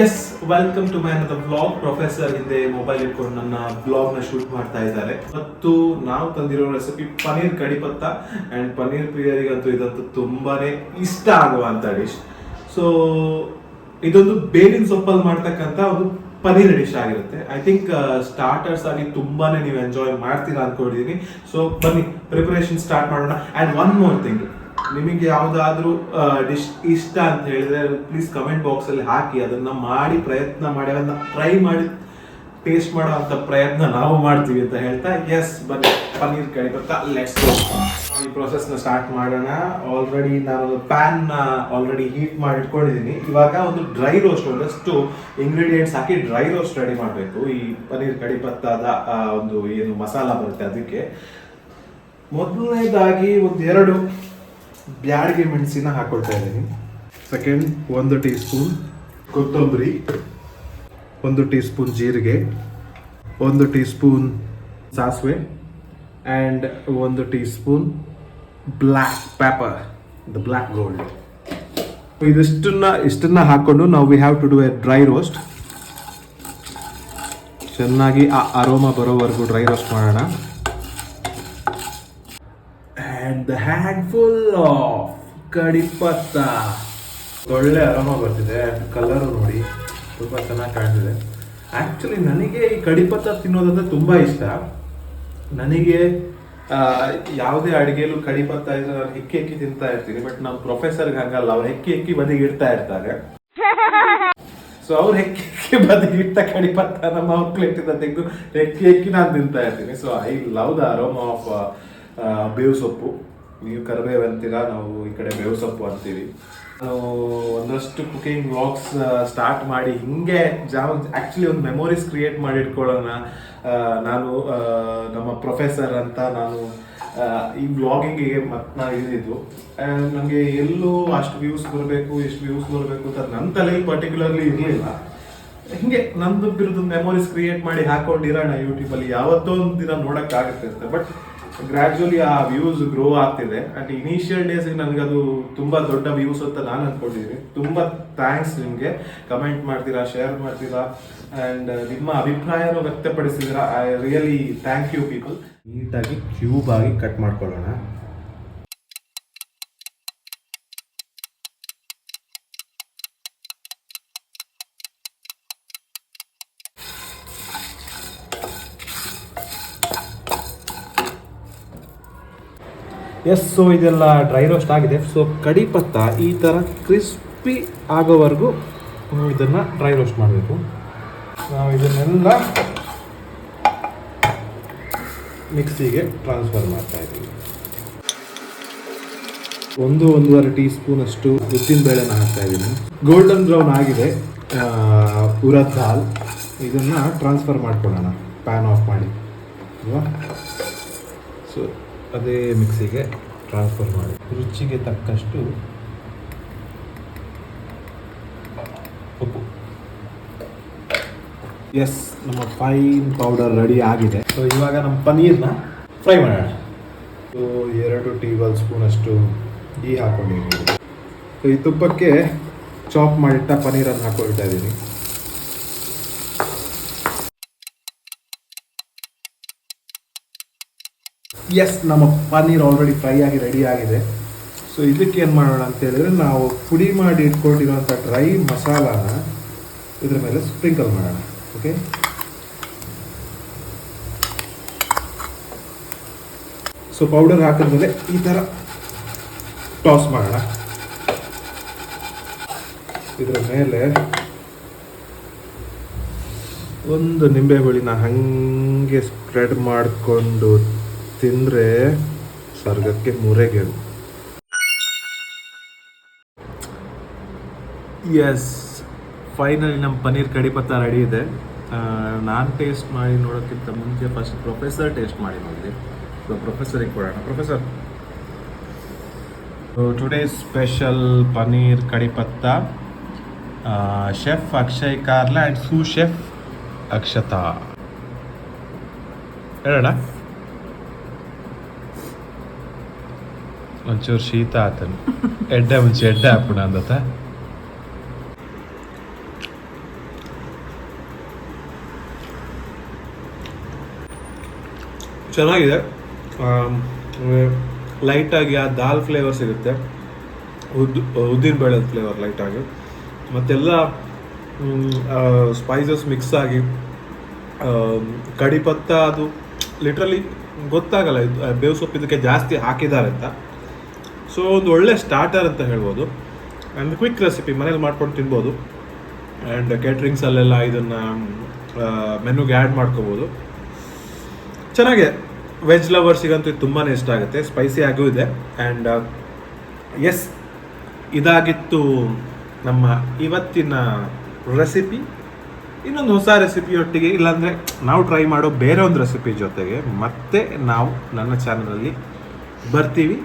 S, welcome to my another vlog. Professor ಹಿಂದೆ mobile ಇಟ್ಕೊಂಡು ನನ್ನ ವ್ಲಾಗ್ ನ ಶೂಟ್ ಮಾಡ್ತಾ ಇದ್ದಾರೆ. ಮತ್ತು ನಾವು ತಂದಿರೋ ರೆಸಿಪಿ ಪನ್ನೀರ್ ಕಡಿ ಪತ್ತ. ಅಂಡ್ ಪನ್ನೀರ್ ಪ್ರಿಯರಿಗಂತೂ ಇದಂತೂ ತುಂಬಾನೇ ಇಷ್ಟ ಆಗುವಂತ ಡಿಶ್. ಸೊ ಇದೊಂದು ಬೇವಿನ ಸೊಪ್ಪಲ್ಲಿ ಮಾಡ್ತಕ್ಕಂಥ ಒಂದು ಪನ್ನೀರ್ ಡಿಶ್ ಆಗಿರುತ್ತೆ. ಐ ಥಿಂಕ್ ಸ್ಟಾರ್ಟರ್ಸ್ ಆಗಿ ತುಂಬಾನೇ ನೀವು ಎಂಜಾಯ್ ಮಾಡ್ತೀರಾ ಅನ್ಕೊಂಡಿದೀನಿ. ಸೊ ಬನ್ನಿ ಪ್ರಿಪರೇಷನ್ ಸ್ಟಾರ್ಟ್ ಮಾಡೋಣ. ಅಂಡ್ ಒನ್ ಮೋರ್ ಥಿಂಗ್, ನಿಮಗೆ ಯಾವುದಾದ್ರೂ ಡಿಶ್ ಇಷ್ಟ ಅಂತ ಹೇಳಿದ್ರೆ ಪ್ಲೀಸ್ ಕಮೆಂಟ್ ಬಾಕ್ಸ್ ಅಲ್ಲಿ ಹಾಕಿ. ಅದನ್ನ ಮಾಡಿ ಪ್ರಯತ್ನ ಮಾಡಿ, ಅದನ್ನ ಟ್ರೈ ಮಾಡಿ ಟೇಸ್ಟ್ ಮಾಡೋ ಅಂತ ಪ್ರಯತ್ನ ನಾವು ಮಾಡ್ತೀವಿ ಅಂತ ಹೇಳ್ತಾ ಎಸ್ ಬನ್ನಿ ಪನ್ನೀರ್ ಕಡಿ ಪತ್ತ ಲೆಟ್ಸ್ ಗೋ. ಈ ಪ್ರೊಸೆಸ್ ನ ಸ್ಟಾರ್ಟ್ ಮಾಡೋಣ. ಆಲ್ರೆಡಿ ನಾನು ಪ್ಯಾನ್ ಆಲ್ರೆಡಿ ಹೀಟ್ ಮಾಡಿ ಇಟ್ಕೊಂಡಿದ್ದೀನಿ. ಇವಾಗ ಒಂದು ಡ್ರೈ ರೋಸ್ಟ್, ಒಂದಷ್ಟು ಇಂಗ್ರೀಡಿಯೆಂಟ್ಸ್ ಹಾಕಿ ಡ್ರೈ ರೋಸ್ಟ್ ರೆಡಿ ಮಾಡಬೇಕು. ಈ ಪನ್ನೀರ್ ಕಡಿ ಪತ್ತದ ಒಂದು ಏನು ಮಸಾಲ ಬರುತ್ತೆ ಅದಕ್ಕೆ. ಮೊದಲನೇದಾಗಿ ಒಂದೆರಡು ಬ್ಯಾಡಗೆ ಮೆಣಸಿನ ಹಾಕೊಳ್ತಾ ಇದ್ದೀನಿ. ಸೆಕೆಂಡ್ 1 ಟೀ ಸ್ಪೂನ್ ಕೊತ್ತಂಬರಿ, 1 ಟೀ ಸ್ಪೂನ್ ಜೀರಿಗೆ, 1 ಟೀ ಸ್ಪೂನ್ ಸಾಸಿವೆ and 1 teaspoon black pepper, the black gold. ಇಷ್ಟನ್ನ ಹಾಕೊಂಡು ನಾವು we have to do a dry roast. ಚೆನ್ನಾಗಿ ಆ ಅರೋಮಾ ಬರೋವರೆಗೂ ಡ್ರೈ ರೋಸ್ಟ್ ಮಾಡೋಣ. And the handful of ಕಡಿ ಪತ್ತ. ಒಳ್ಳೆ ಅರೋಮ ಬರ್ತಿದೆ, ಕಲರ್ ನೋಡಿ ತುಂಬ ಚೆನ್ನಾಗಿ ಕಾಣ್ತಿದೆ. ಆ್ಯಕ್ಚುಲಿ ನನಗೆ ಈ ಕಡಿ ಪತ್ತ ತಿನ್ನೋದಂದ್ರೆ ತುಂಬ ಇಷ್ಟ. ನನಗೆ ಯಾವುದೇ ಅಡುಗೆಲೂ ಕಡಿ ಪತ್ತ ಇದ್ರೆ ನಾನು ಹೆಕ್ಕಿ ತಿಂತಾ ಇರ್ತೀನಿ. ಬಟ್ ನಮ್ಮ ಪ್ರೊಫೆಸರ್ಗೆ ಹಂಗಲ್ಲ, ಅವ್ರು ಹೆಕ್ಕಿ ಬದಿಗೆ ಇಡ್ತಾ ಇರ್ತಾರೆ. ಸೊ ಅವ್ರು ಹೆಕ್ಕಿ ಬದಿಗೆ ಇಟ್ಟ ಕಡಿ ಪತ್ತ ನಮ್ಮ ಅವ್ರ ಪ್ಲೇಟಿಂದ ತೆಗೆದು ಹೆಕ್ಕಿ ನಾನು ತಿಂತಾ ಇರ್ತೀನಿ. So I love the aroma of ಬೇವು ಸೊಪ್ಪು. ನೀವು ಕರಿಬೇವು ಅಂತೀರಾ, ನಾವು ಈ ಕಡೆ ಬೇವು ಸೊಪ್ಪು ಅಂತೀವಿ. ನಾವು ಒಂದಷ್ಟು ಕುಕಿಂಗ್ ವ್ಲಾಗ್ಸ್ ಸ್ಟಾರ್ಟ್ ಮಾಡಿ ಹಿಂಗೆ ಆ್ಯಕ್ಚುಲಿ ಒಂದು ಮೆಮೊರೀಸ್ ಕ್ರಿಯೇಟ್ ಮಾಡಿ ಇಟ್ಕೊಳ್ಳೋಣ. ನಾನು ನಮ್ಮ ಪ್ರೊಫೆಸರ್ ಅಂತ ನಾನು ಈ ವ್ಲಾಗಿಂಗಿಗೆ ನಾನು ಇದ್ದಿದ್ದು. ನನಗೆ ಎಲ್ಲೂ ಅಷ್ಟು ವ್ಯೂಸ್ ಬರಬೇಕು, ಎಷ್ಟು ವ್ಯೂಸ್ ಬರಬೇಕು ಅಂತ ನನ್ನ ತಲೆಯಲ್ಲಿ ಪರ್ಟಿಕ್ಯುಲರ್ಲಿ ಇರಲಿಲ್ಲ. ಹಿಂಗೆ ನಂದು ಬಿರುದು ಮೆಮೊರೀಸ್ ಕ್ರಿಯೇಟ್ ಮಾಡಿ ಹಾಕೊಂಡಿರೋಣ ಯೂಟ್ಯೂಬಲ್ಲಿ, ಯಾವತ್ತೋ ಒಂದು ದಿನ ನೋಡೋಕ್ಕಾಗುತ್ತೆ ಅಂತ. ಬಟ್ ಗ್ರ್ಯಾಜುವಲಿ ಆ ವ್ಯೂಸ್ ಗ್ರೋ ಆಗ್ತಿದೆ. ಅಂಡ್ ಇನಿಷಿಯಲ್ ಡೇಸ್ಗೆ ನನಗದು ತುಂಬ ದೊಡ್ಡ ವ್ಯೂಸ್ ಅಂತ ನಾನು ಅಂದ್ಕೊಂಡಿದ್ದೀನಿ. ತುಂಬ ಥ್ಯಾಂಕ್ಸ್ ನಿಮಗೆ, ಕಮೆಂಟ್ ಮಾಡ್ತೀರಾ, ಶೇರ್ ಮಾಡ್ತೀರಾ ಆ್ಯಂಡ್ ನಿಮ್ಮ ಅಭಿಪ್ರಾಯನೂ ವ್ಯಕ್ತಪಡಿಸಿದ್ದೀರಾ. I really thank you people. ನೀಟಾಗಿ ಕ್ಯೂಬ್ ಆಗಿ ಕಟ್ ಮಾಡ್ಕೊಳ್ಳೋಣ. ಎಸ್, ಸೊ ಇದೆಲ್ಲ ಡ್ರೈ ರೋಸ್ಟ್ ಆಗಿದೆ. ಸೊ ಕಡಿ ಪತ್ತ ಈ ಥರ ಕ್ರಿಸ್ಪಿ ಆಗೋವರೆಗೂ ಇದನ್ನು ಡ್ರೈ ರೋಸ್ಟ್ ಮಾಡಬೇಕು. ನಾವು ಇದನ್ನೆಲ್ಲ ಮಿಕ್ಸಿಗೆ ಟ್ರಾನ್ಸ್ಫರ್ ಮಾಡ್ತಾ ಇದ್ದೀವಿ. 1-1.5 ಟೀ ಸ್ಪೂನ್ ಅಷ್ಟು ಉದ್ದಿನ ಬೇಳೆನ ಹಾಕ್ತಾ ಇದ್ದೀನಿ. ಗೋಲ್ಡನ್ ಬ್ರೌನ್ ಆಗಿದೆ ಉರದ್ ದಾಲ್. ಇದನ್ನು ಟ್ರಾನ್ಸ್ಫರ್ ಮಾಡ್ಕೊಳ್ಳೋಣ ಪ್ಯಾನ್ ಆಫ್ ಮಾಡಿ ಅಲ್ವಾ. ಸೊ ಅದೇ ಮಿಕ್ಸಿಗೆ ಟ್ರಾನ್ಸ್ಫರ್ ಮಾಡಿ. ರುಚಿಗೆ ತಕ್ಕಷ್ಟು ಉಪ್ಪು. ಎಸ್, ನಮ್ಮ ಫೈನ್ ಪೌಡರ್ ರೆಡಿ ಆಗಿದೆ. ಸೊ ಇವಾಗ ನಮ್ಮ ಪನ್ನೀರ್ನ ಫ್ರೈ ಮಾಡೋಣ. ಸೊ 2 ಟೇಬಲ್ ಸ್ಪೂನ್ ಅಷ್ಟು ಘೀ ಹಾಕೊಂಡಿದ್ದೀನಿ. ಸೊ ಈ ತುಪ್ಪಕ್ಕೆ ಚಾಪ್ ಮಾಡಿಟ್ಟ ಪನ್ನೀರನ್ನು ಹಾಕೊಳ್ತಾ ಇದ್ದೀನಿ. ಎಸ್, ನಮ್ಮ ಪನ್ನೀರ್ ಆಲ್ರೆಡಿ ಫ್ರೈ ಆಗಿ ರೆಡಿ ಆಗಿದೆ. ಸೊ ಇದಕ್ಕೆ ಏನು ಮಾಡೋಣ ಅಂತ ಹೇಳಿದ್ರೆ, ನಾವು ಪುಡಿ ಮಾಡಿ ಇಟ್ಕೊಂಡಿರೋಂಥ ಡ್ರೈ ಮಸಾಲಾನ ಇದ್ರ ಮೇಲೆ ಸ್ಪ್ರಿಂಕಲ್ ಮಾಡೋಣ. ಓಕೆ, ಸೊ ಪೌಡರ್ ಹಾಕಿದ್ಮೇಲೆ ಈ ಥರ ಟಾಸ್ ಮಾಡೋಣ. ಇದರ ಮೇಲೆ ಒಂದು ನಿಂಬೆ ಹುಳಿನ ಹಾಗೆ ಸ್ಪ್ರೆಡ್ ಮಾಡಿಕೊಂಡು ತಿಂದರೆ ಸ್ವರ್ಗಕ್ಕೆ ಮೂರೆಗೇಡು. ಎಸ್, ಫೈನಲಿ ನಮ್ಮ ಪನ್ನೀರ್ ಕಡಿ ಪತ್ತ ರೆಡಿ ಇದೆ. ನಾನು ಟೇಸ್ಟ್ ಮಾಡಿ ನೋಡೋಕ್ಕಿಂತ ಮುಂಚೆ ಫಸ್ಟ್ ಪ್ರೊಫೆಸರ್ ಟೇಸ್ಟ್ ಮಾಡಿ ನೋಡಿದೆ. ಸೊ ಪ್ರೊಫೆಸರಿಗೆ ಕೊಡೋಣ. Professor, today special paneer kadi patta, chef Akshay Karla and sous chef Akshata. ಹೇಳೋಣ. ಒಂಚೂರು ಶೀತ ಆತನು ಎಡ್ಡೆ ಮುಂಚೆ ಎಡ್ಡೆ ಹಾಕೋಣ ಅಂದತ್ತ. ಚೆನ್ನಾಗಿದೆ. ಲೈಟಾಗಿ ಆ ದಾಲ್ ಫ್ಲೇವರ್ ಸಿಗುತ್ತೆ, ಉದ್ದಿನ ಬೇಳೆ ಫ್ಲೇವರ್ ಲೈಟಾಗಿ, ಮತ್ತೆಲ್ಲ ಸ್ಪೈಸಸ್ ಮಿಕ್ಸ್ ಆಗಿ ಕಡಿಪತ್ತ ಅದು ಲಿಟ್ರಲಿ ಗೊತ್ತಾಗಲ್ಲ ಇದು ಬೇವು ಸೊಪ್ಪು ಇದಕ್ಕೆ ಜಾಸ್ತಿ ಹಾಕಿದ್ದಾರೆ ಅಂತ. ಸೊ ಒಂದು ಒಳ್ಳೆ ಸ್ಟಾರ್ಟರ್ ಅಂತ ಹೇಳ್ಬೋದು. ಆ್ಯಂಡ್ ಕ್ವಿಕ್ ರೆಸಿಪಿ, ಮನೇಲಿ ಮಾಡ್ಕೊಂಡು ತಿನ್ಬೋದು. ಆ್ಯಂಡ್ ಕೇಟ್ರಿಂಗ್ಸಲ್ಲೆಲ್ಲ ಇದನ್ನು ಮೆನುಗೆ ಆ್ಯಡ್ ಮಾಡ್ಕೋಬೋದು. ಚೆನ್ನಾಗಿದೆ. ವೆಜ್ ಲವರ್ಸಿಗಂತೂ ಇದು ತುಂಬಾ ಇಷ್ಟ ಆಗುತ್ತೆ, ಸ್ಪೈಸಿ ಆಗೂ ಇದೆ. ಆ್ಯಂಡ್ ಎಸ್, ಇದಾಗಿತ್ತು ನಮ್ಮ ಇವತ್ತಿನ ರೆಸಿಪಿ. ಇನ್ನೊಂದು ಹೊಸ ರೆಸಿಪಿಯೊಟ್ಟಿಗೆ, ಇಲ್ಲಾಂದರೆ ನಾವು ಟ್ರೈ ಮಾಡೋ ಬೇರೆ ಒಂದು ರೆಸಿಪಿ ಜೊತೆಗೆ ಮತ್ತೆ ನಾವು ನನ್ನ ಚಾನಲಲ್ಲಿ ಬರ್ತೀವಿ.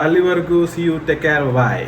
ಅಲ್ಲಿವರೆಗೂ see you, take care, bye.